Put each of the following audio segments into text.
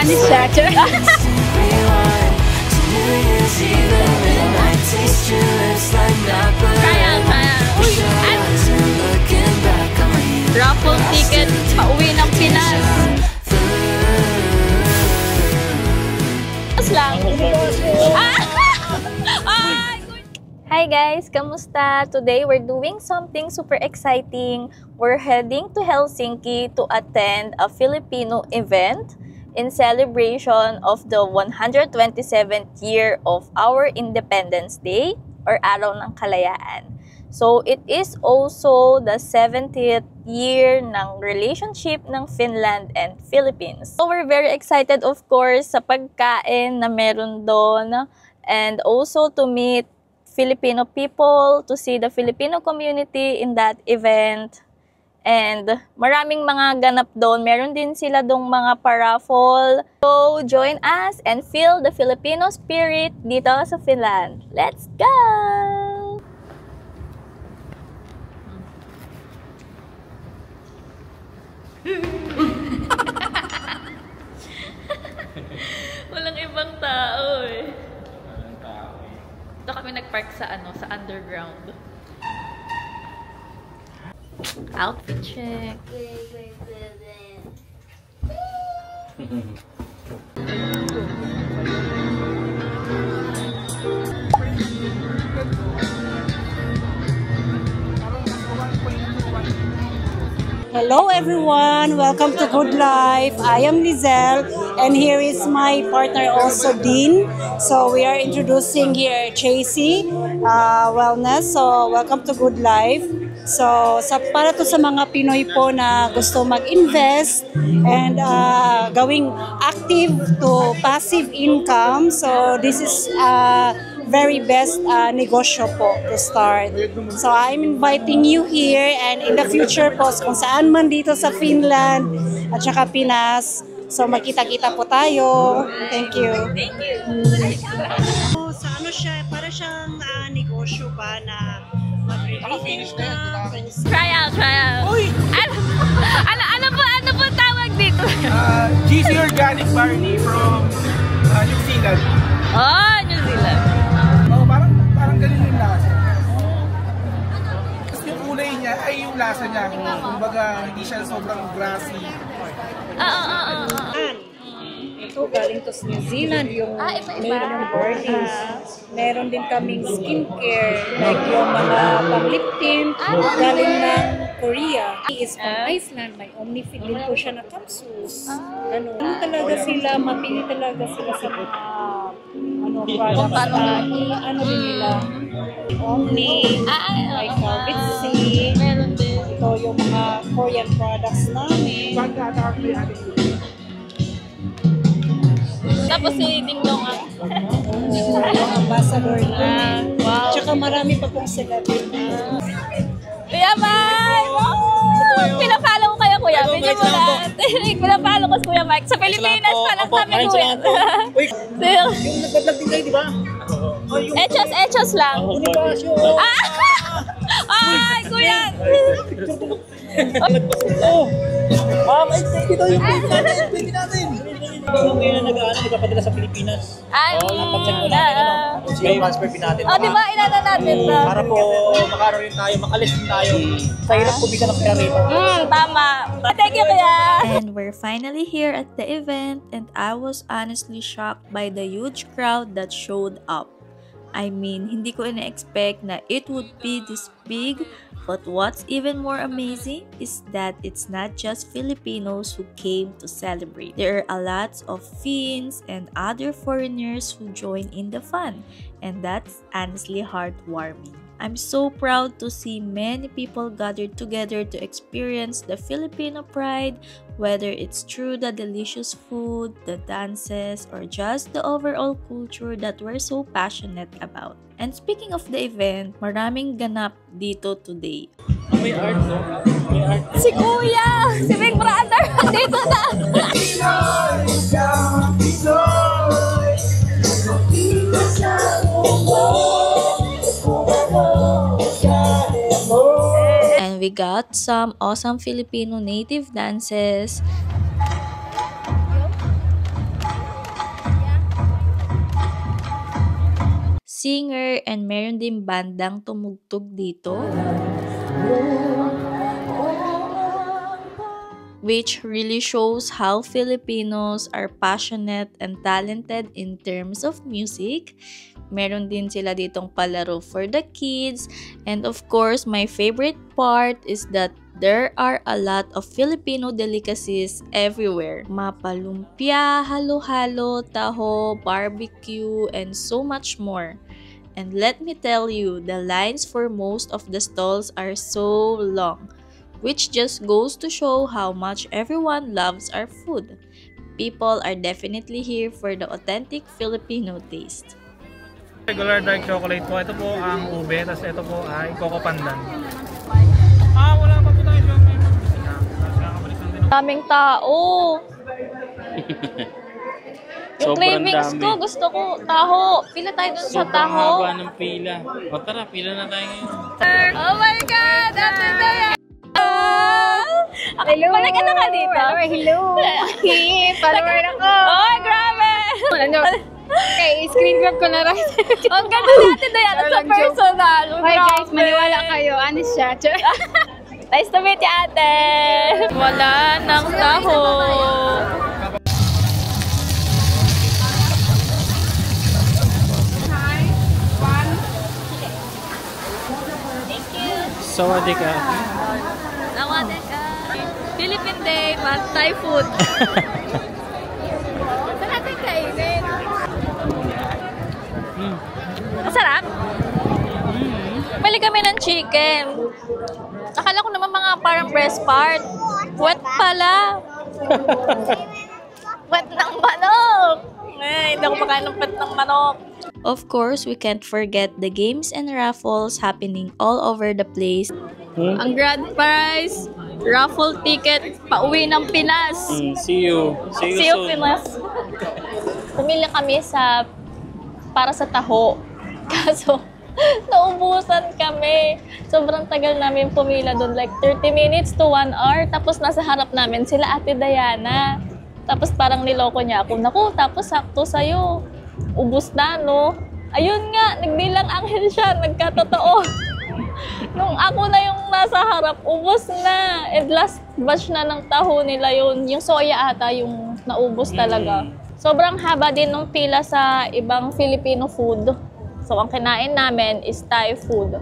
Spanish teacher. Try out. Uy, raffle ticket pauwi ng Pinas. Lang. Hi guys, kamusta? Today we're doing something super exciting. We're heading to Helsinki to attend a Filipino event in celebration of the 127th year of our Independence Day or Araw ng Kalayaan. So it is also the 70th year ng relationship ng Finland and Philippines. So we're very excited of course sa pagkain na meron doon and also to meet Filipino people, to see the Filipino community in that event. And maraming mga ganap doon. Meron din sila dong mga paraffle. So join us and feel the Filipino spirit dito sa Finland. Let's go! Walang ibang tao eh. Dito kami nagpark sa sa underground. Outfit check. Hello everyone, welcome to Good Life. I am Lizelle and here is my partner also Dean. So we are introducing here Chasey Wellness. So welcome to Good Life. So para to sa mga Pinoy po na gusto mag-invest and gawing active to passive income. So this is very best negosyo po to start. So I'm inviting you here and in the future po kung saan man dito sa Finland at saka Pinas. So makita-kita po tayo. Thank you. Thank you. So sa siya, para siyang negosyo ba na mag-release na? Try out. Uy! Ano po tawag dito? GC Organic Barley from New Zealand. Oh, New Zealand. Oh, parang ganun yung lasa. Tapos yung kulay niya ay yung lasa niya. Kumbaga, hindi siya sobrang grassy. Ito galing to sa New Zealand, yung iba-iba. made ng barleys. Meron din kaming skincare, like yung mga pang-lip tint, galing ng Korea. He is from Iceland, may Omnifit din po siya na capsules. Ano talaga sila, mapili talaga sila sa mga products. Ano din nila, Omni, may Carvitsi, Meron din. ito yung mga Korean products namin. Tapos si Ding Dong ang Yung ambassador namin. wow. Tsaka marami pa pong celebrity. Kuya Mike! Wow! Pinapalo ko kayo, Kuya. Medyo mo lang. Pinapalo ko si Kuya Mike. Sa Pilipinas pa lang kami, Kuya. Uy! Yung nag-vlog din kayo, di ba? Echos lang. Ay, Kuya! Oh! Ito yung pwede natin. Ngayon na nagpapadala sa Pilipinas. Napag-check ko natin, may transfer fee natin. Oh, di ba? Inana natin to. Para po makaroon tayo, makalis din tayo. Sa hirap po bisa ng pera rito. Tama. Thank you, Kuya. And we're finally here at the event and I was honestly shocked by the huge crowd that showed up. I mean, hindi ko ina-expect na it would be this big, but what's even more amazing is that it's not just Filipinos who came to celebrate. There are a lot of Finns and other foreigners who join in the fun, and that's honestly heartwarming. I'm so proud to see many people gathered together to experience the Filipino pride, whether it's through the delicious food, the dances, or just the overall culture that we're so passionate about. And speaking of the event, maraming ganap dito today. May art, no? May art. Si Kuya! Si Big Brother! Dito na! And we got some awesome Filipino native dances. singer, and meron din bandang tumugtog dito. Which really shows how Filipinos are passionate and talented in terms of music. Meron din sila ditong palaro for the kids. And of course, my favorite part is that there are a lot of Filipino delicacies everywhere. Mapalumpia, halo-halo, taho, barbecue, and so much more. And let me tell you, the lines for most of the stalls are so long, which just goes to show how much everyone loves our food. People are definitely here for the authentic Filipino taste. Regular dark chocolate po. Ito po ang ube, tapos ito po ay coco pandan. Wala pa po tayo shopping. Daming tao. Yung Sobrang cravings dami. ko, gusto ko taho. Pila tayo dun sa Sobrang taho. haba ng pila. O tara, pila na tayo ngayon. Oh my God! Ate Dea! Hello! Balik ka na ka dito? Hello! Follower ako! Oh, grabe! Ano? Okay, screen grab ko na rin. Ang ganda ni Ate Dea sa personal. Hi guys, maniwala kayo. Honest siya. Nice to meet you, ate! Wala nang taho. Sawadee ka. Nawade ka. Philippine Day, but Thai food. Saan natin kainin? Masarap? Bili kami ng chicken. Akala ko naman mga parang breast part. Wet pala. Wet ng manok. Ay, hindi ako makain ng wet ng manok. Of course, we can't forget the games and raffles happening all over the place. Ang grand prize, raffle ticket, pauwi ng Pinas. See you. See you See you, soon. Pinas. Pumili kami para sa taho. Kaso, naubusan kami. Sobrang tagal namin pumila doon. Like 30 minutes to 1 hour. Tapos nasa harap namin sila Ate Diana. Tapos parang niloko niya ako. Naku, tapos sakto sa'yo. Ubus na, no? Ayun nga, nagdilang anghel siya. Nagkatotoo. Nung ako na yung nasa harap, ubos na. And last batch na ng taho nila yun. Yung soya ata yung naubos talaga. Sobrang haba din ng pila sa ibang Filipino food. So, ang kinain namin is Thai food.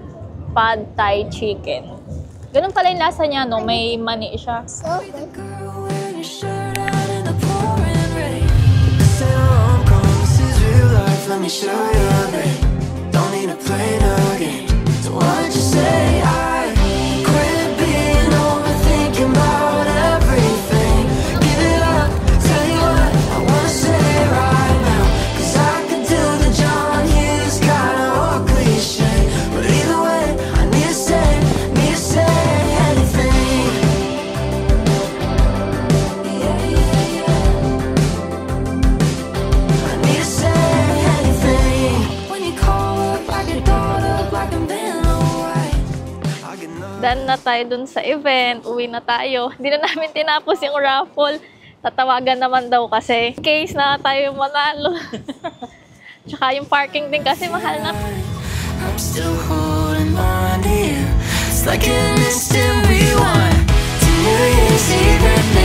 Pad Thai chicken. Ganun pala yung lasa niya, no? May mani siya. Let me show you a bit. Don't need to play no game. So why'd you say I quit being overthinking about everything? Give it up, tell you what I wanna say right now. Cause I could do the John Hughes kinda or cliche. But either way, I need to say anything. Yeah, yeah, yeah. I need to say Done na tayo dun sa event, uwi na tayo. Hindi na namin tinapos yung raffle. Tatawagan naman daw kasi. In case na tayo manalo. Tsaka yung parking din kasi mahal na. I'm still holding on to you. It's like an instant rewind to New Year's Eve.